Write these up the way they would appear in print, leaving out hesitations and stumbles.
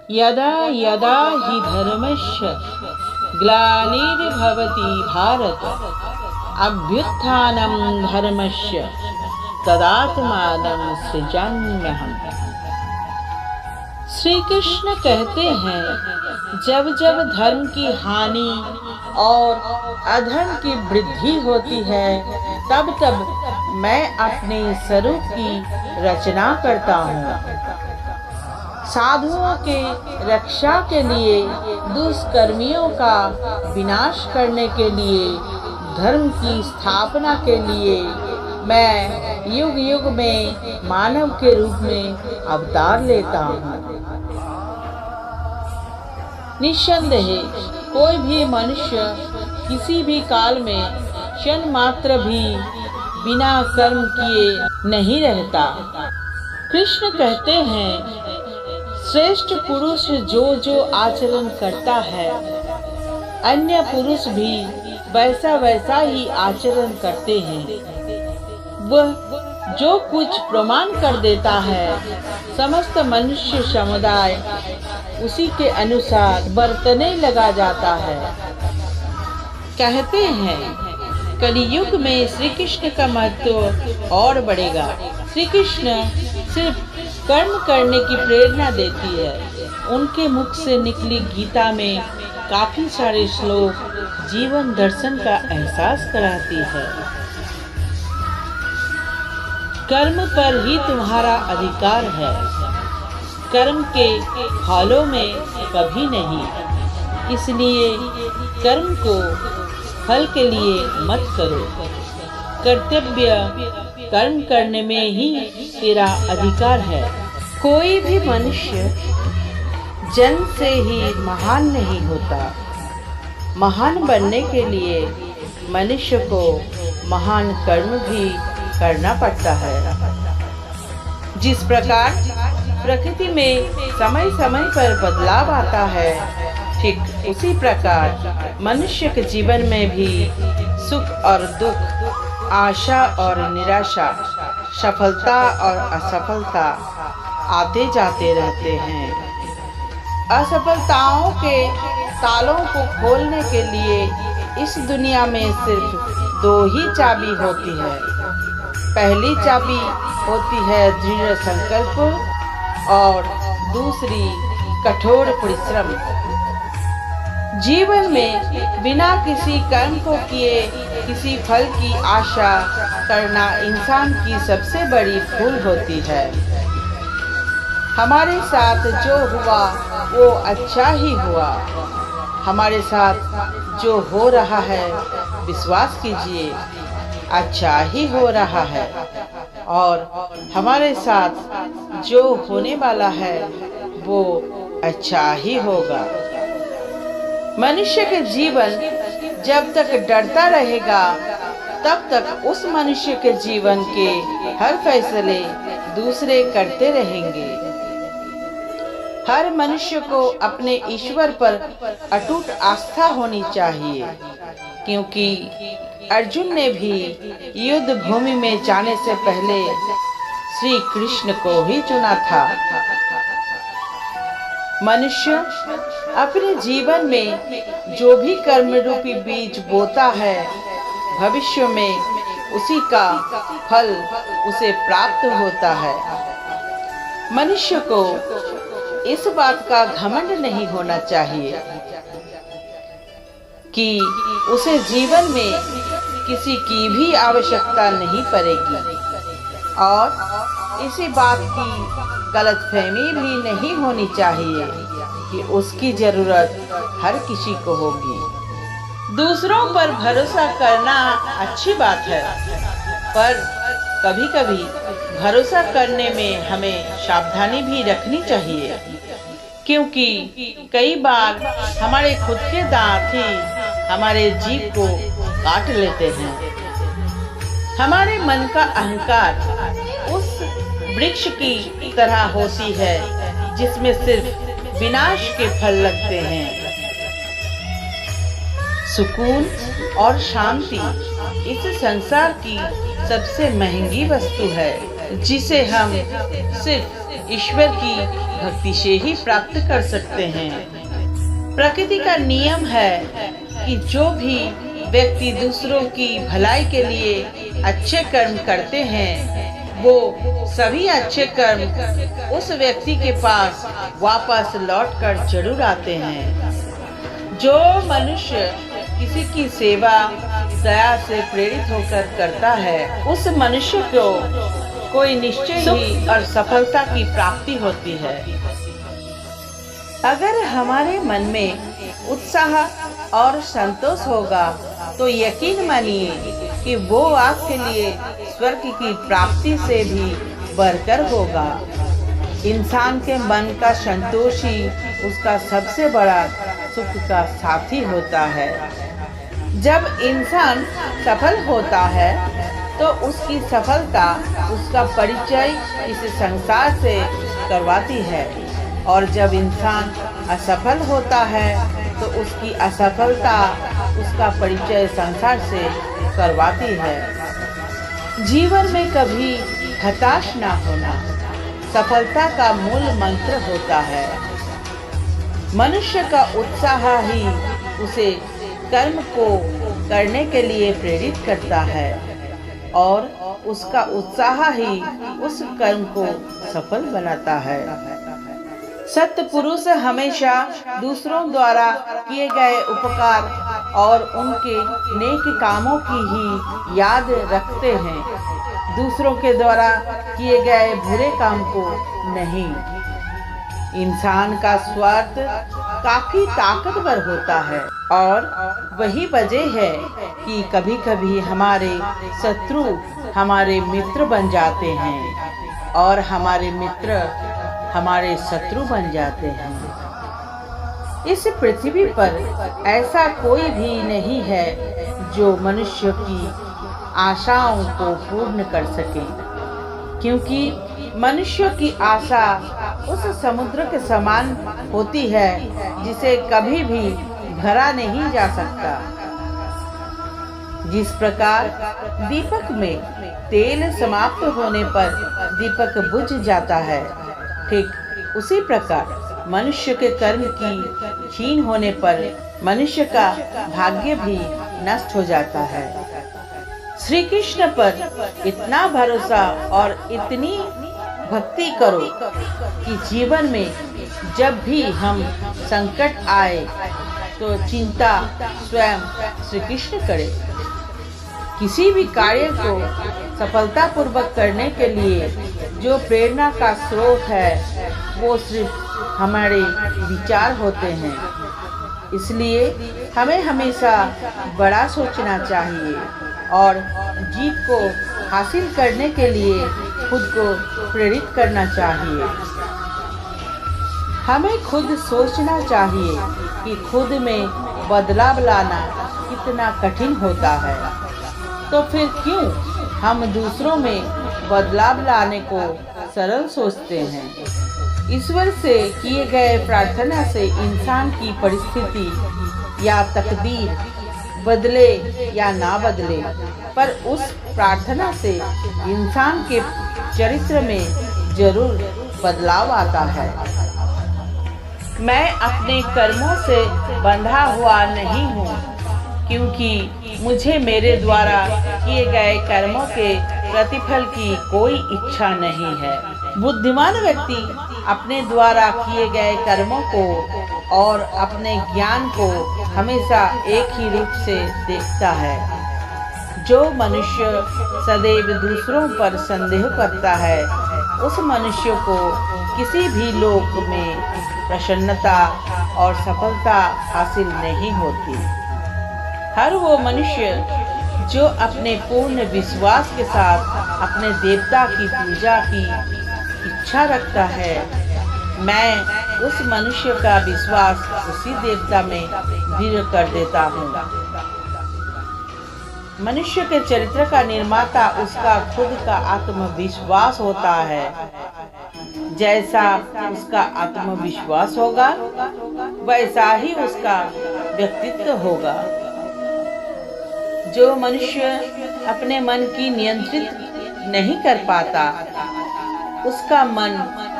यदा यदा हि धर्मस्य ग्लानिर्भवति भारत अभ्युत्थानं धर्मस्य तदात्मानं सृजाम्यहम्। श्री कृष्ण कहते हैं, जब जब धर्म की हानि और अधर्म की वृद्धि होती है, तब तब मैं अपने स्वरूप की रचना करता हूँ। साधुओं के रक्षा के लिए, दुष्कर्मियों का विनाश करने के लिए, धर्म की स्थापना के लिए मैं युग युग में मानव के रूप में अवतार लेता हूँ। निस्संदेह कोई भी मनुष्य किसी भी काल में क्षण मात्र भी बिना कर्म किए नहीं रहता। कृष्ण कहते हैं, श्रेष्ठ पुरुष जो जो आचरण करता है, अन्य पुरुष भी वैसा वैसा ही आचरण करते हैं। वह जो कुछ प्रमाण कर देता है, समस्त मनुष्य समुदाय उसी के अनुसार बरतने लगा जाता है। कहते हैं, कलियुग में श्री कृष्ण का महत्व और बढ़ेगा। श्री कृष्ण सिर्फ कर्म करने की प्रेरणा देती है। उनके मुख से निकली गीता में काफी सारे श्लोक जीवन दर्शन का एहसास कराती है। कर्म पर ही तुम्हारा अधिकार है, कर्म के फलों में कभी नहीं। इसलिए कर्म को फल के लिए मत करो। कर्तव्य कर्म करने में ही तेरा अधिकार है। कोई भी मनुष्य जन्म से ही महान नहीं होता। महान बनने के लिए मनुष्य को महान कर्म भी करना पड़ता है। जिस प्रकार प्रकृति में समय समय पर बदलाव आता है, ठीक उसी प्रकार मनुष्य के जीवन में भी सुख और दुख, आशा और निराशा, सफलता और असफलता आते जाते रहते हैं। असफलताओं के तालों को खोलने के लिए इस दुनिया में सिर्फ दो ही चाबी होती है। पहली चाबी होती है दृढ़ संकल्प और दूसरी कठोर परिश्रम। जीवन में बिना किसी कर्म को किए किसी फल की आशा करना इंसान की सबसे बड़ी भूल होती है। हमारे साथ जो हुआ वो अच्छा ही हुआ। हमारे साथ जो हो रहा है, विश्वास कीजिए, अच्छा ही हो रहा है। और हमारे साथ जो होने वाला है वो अच्छा ही होगा। मनुष्य के जीवन जब तक डरता रहेगा, तब तक उस मनुष्य के जीवन के हर फैसले दूसरे करते रहेंगे। हर मनुष्य को अपने ईश्वर पर अटूट आस्था होनी चाहिए, क्योंकि अर्जुन ने भी युद्ध भूमि में जाने से पहले श्री कृष्ण को ही चुना था। मनुष्य अपने जीवन में जो भी कर्म रूपी बीज बोता है, भविष्य में उसी का फल उसे प्राप्त होता है। मनुष्य को इस बात का घमंड नहीं होना चाहिए कि उसे जीवन में किसी की भी आवश्यकता नहीं पड़ेगी, और इसी बात की गलतफहमी भी नहीं होनी चाहिए कि उसकी जरूरत हर किसी को होगी। दूसरों पर भरोसा करना अच्छी बात है, पर कभी कभी भरोसा करने में हमें सावधानी भी रखनी चाहिए, क्योंकि कई बार हमारे खुद के दांत ही हमारे जीभ को काट लेते हैं। हमारे मन का अहंकार उस वृक्ष की तरह होती है जिसमें सिर्फ विनाश के फल लगते हैं। सुकून और शांति इस संसार की सबसे महंगी वस्तु है, जिसे हम सिर्फ ईश्वर की भक्ति से ही प्राप्त कर सकते हैं। प्रकृति का नियम है कि जो भी व्यक्ति दूसरों की भलाई के लिए अच्छे कर्म करते हैं, वो सभी अच्छे कर्म उस व्यक्ति के पास वापस लौटकर जरूर आते हैं। जो मनुष्य किसी की सेवा दया से प्रेरित होकर करता है, उस मनुष्य को कोई निश्चय ही और सफलता की प्राप्ति होती है। अगर हमारे मन में उत्साह और संतोष होगा तो यकीन मानिए कि वो आपके लिए स्वर्ग की प्राप्ति से भी बढ़कर होगा। इंसान के मन का संतोष ही उसका सबसे बड़ा सुख का साथी होता है। जब इंसान सफल होता है तो उसकी सफलता उसका परिचय इस संसार से करवाती है, और जब इंसान असफल होता है तो उसकी असफलता उसका परिचय संसार से करवाती है। जीवन में कभी हताश ना होना सफलता का मूल मंत्र होता है। मनुष्य का उत्साह ही उसे कर्म को करने के लिए प्रेरित करता है, और उसका उत्साह ही उस कर्म को सफल बनाता है। सत्य पुरुष हमेशा दूसरों द्वारा किए गए उपकार और उनके नेक कामों की ही याद रखते हैं, दूसरों के द्वारा किए गए बुरे काम को नहीं। इंसान का स्वार्थ काफी ताकतवर होता है, और वही वजह है कि कभी कभी हमारे शत्रु हमारे मित्र बन जाते हैं और हमारे मित्र हमारे शत्रु बन जाते हैं। इस पृथ्वी पर ऐसा कोई भी नहीं है जो मनुष्य की आशाओं को पूर्ण कर सके, क्योंकि मनुष्य की आशा उस समुद्र के समान होती है जिसे कभी भी भरा नहीं जा सकता। जिस प्रकार दीपक में तेल समाप्त होने पर दीपक बुझ जाता है, ठीक उसी प्रकार मनुष्य के कर्म की क्षीण होने पर मनुष्य का भाग्य भी नष्ट हो जाता है। श्री कृष्ण पर इतना भरोसा और इतनी भक्ति करो कि जीवन में जब भी हम संकट आए तो चिंता स्वयं श्री कृष्ण करें। किसी भी कार्य को सफलतापूर्वक करने के लिए जो प्रेरणा का स्रोत है वो सिर्फ हमारे विचार होते हैं। इसलिए हमें हमेशा बड़ा सोचना चाहिए और जीत को हासिल करने के लिए खुद को प्रेरित करना चाहिए। हमें खुद सोचना चाहिए कि खुद में बदलाव लाना कितना कठिन होता है, तो फिर क्यों हम दूसरों में बदलाव लाने को सरल सोचते हैं। ईश्वर से किए गए प्रार्थना से इंसान की परिस्थिति या तकदीर बदले या ना बदले, पर उस प्रार्थना से इंसान के चरित्र में जरूर बदलाव आता है। मैं अपने कर्मों से बंधा हुआ नहीं हूँ, क्योंकि मुझे मेरे द्वारा किए गए कर्मों के प्रतिफल की कोई इच्छा नहीं है। बुद्धिमान व्यक्ति अपने द्वारा किए गए कर्मों को और अपने ज्ञान को हमेशा एक ही रूप से देखता है। जो मनुष्य सदैव दूसरों पर संदेह करता है, उस मनुष्य को किसी भी लोक में प्रसन्नता और सफलता हासिल नहीं होती। हर वो मनुष्य जो अपने पूर्ण विश्वास के साथ अपने देवता की पूजा की इच्छा रखता है, मैं उस मनुष्य का विश्वास उसी देवता में दृढ़ कर देता हूँ। मनुष्य के चरित्र का निर्माता उसका खुद का आत्मविश्वास होता है। जैसा उसका आत्मविश्वास होगा वैसा ही उसका व्यक्तित्व होगा। जो मनुष्य अपने मन की नियंत्रित नहीं कर पाता, उसका मन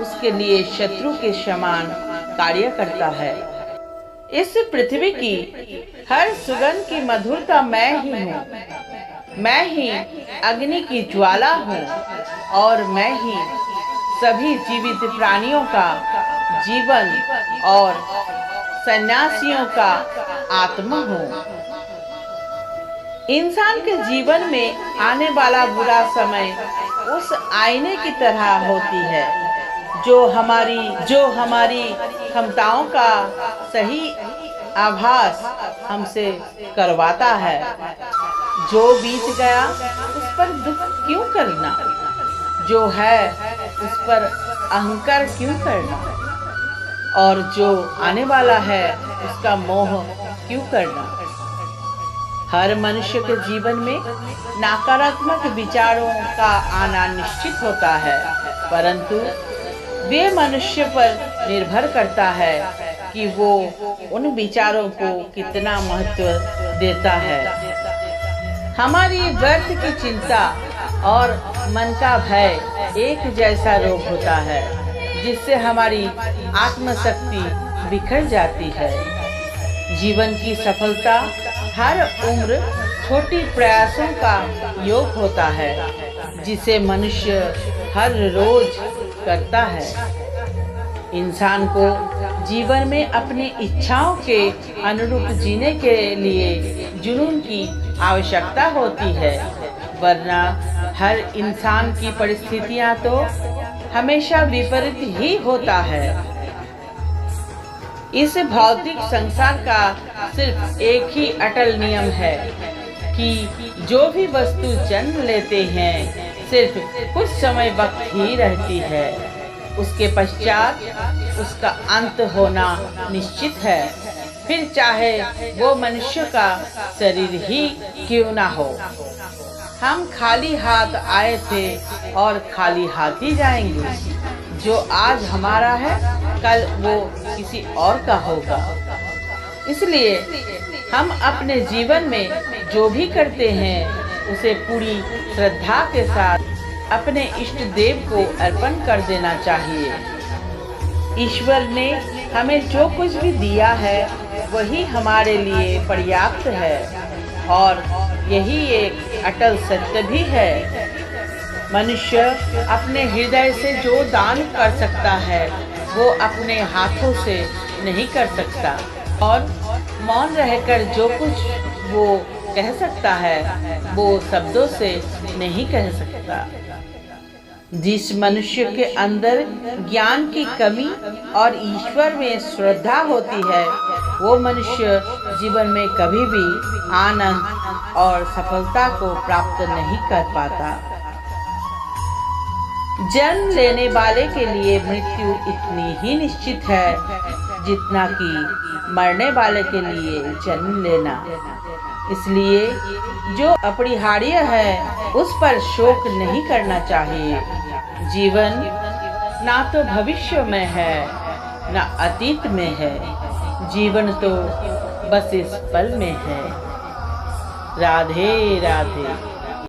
उसके लिए शत्रु के समान कार्य करता है। इस पृथ्वी की हर सुगंध की मधुरता मैं ही हूँ। मैं ही अग्नि की ज्वाला हूँ और मैं ही सभी जीवित प्राणियों का जीवन और सन्यासियों का आत्मा हूँ। इंसान के जीवन में आने वाला बुरा समय उस आईने की तरह होती है जो हमारी क्षमताओं का सही आभास हमसे करवाता है। जो बीत गया उस पर दुख क्यों करना, जो है उस पर अहंकार क्यों करना, और जो आने वाला है उसका मोह क्यों करना। हर मनुष्य के जीवन में नकारात्मक विचारों का आना निश्चित होता है, परंतु वे मनुष्य पर निर्भर करता है कि वो उन विचारों को कितना महत्व देता है। हमारी व्यर्थ की चिंता और मन का भय एक जैसा रोग होता है जिससे हमारी आत्मशक्ति बिखर जाती है। जीवन की सफलता हर उम्र छोटी प्रयासों का योग होता है जिसे मनुष्य हर रोज करता है। इंसान को जीवन में अपनी इच्छाओं के अनुरूप जीने के लिए जुनून की आवश्यकता होती है, वरना हर इंसान की परिस्थितियां तो हमेशा विपरीत ही होता है। इस भौतिक संसार का सिर्फ एक ही अटल नियम है कि जो भी वस्तु जन्म लेते हैं सिर्फ कुछ समय वक्त ही रहती है, उसके पश्चात उसका अंत होना निश्चित है, फिर चाहे वो मनुष्य का शरीर ही क्यों ना हो। हम खाली हाथ आए थे और खाली हाथ ही जाएंगे। जो आज हमारा है कल वो किसी और का होगा। इसलिए हम अपने जीवन में जो भी करते हैं उसे पूरी श्रद्धा के साथ अपने इष्ट देव को अर्पण कर देना चाहिए। ईश्वर ने हमें जो कुछ भी दिया है वही हमारे लिए पर्याप्त है और यही एक अटल सत्य भी है। मनुष्य अपने हृदय से जो दान कर सकता है वो अपने हाथों से नहीं कर सकता, और मौन रहकर जो कुछ वो कह सकता है वो शब्दों से नहीं कह सकता। जिस मनुष्य के अंदर ज्ञान की कमी और ईश्वर में श्रद्धा होती है वो मनुष्य जीवन में कभी भी आनंद और सफलता को प्राप्त नहीं कर पाता। जन्म लेने वाले के लिए मृत्यु इतनी ही निश्चित है जितना कि मरने वाले के लिए जन्म लेना। इसलिए जो अपरिहार्य है उस पर शोक नहीं करना चाहिए। जीवन ना तो भविष्य में है ना अतीत में है, जीवन तो बस इस पल में है। राधे राधे।